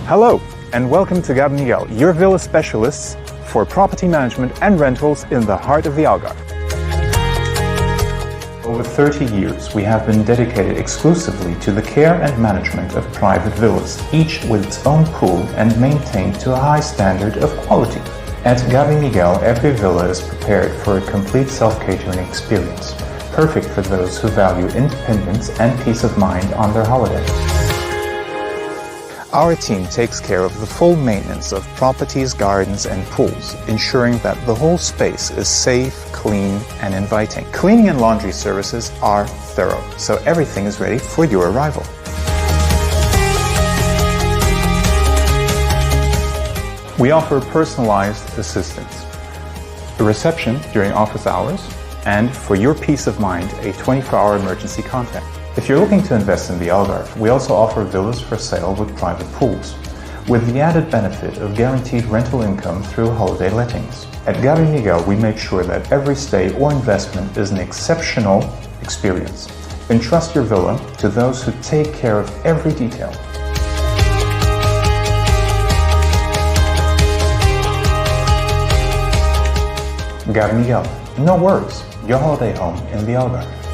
Hello, and welcome to Gabi Miguel, your villa specialists for property management and rentals in the heart of the Algarve. Over 30 years, we have been dedicated exclusively to the care and management of private villas, each with its own pool and maintained to a high standard of quality. At Gabi Miguel, every villa is prepared for a complete self-catering experience, perfect for those who value independence and peace of mind on their holiday. Our team takes care of the full maintenance of properties, gardens and pools, ensuring that the whole space is safe, clean and inviting. Cleaning and laundry services are thorough, so everything is ready for your arrival. We offer personalized assistance, a reception during office hours, and for your peace of mind, a 24-hour emergency contact. If you're looking to invest in the Algarve, we also offer villas for sale with private pools, with the added benefit of guaranteed rental income through holiday lettings. At Gabi Miguel, we make sure that every stay or investment is an exceptional experience. Entrust your villa to those who take care of every detail. Gabi Miguel, no worries, your holiday home in the Algarve.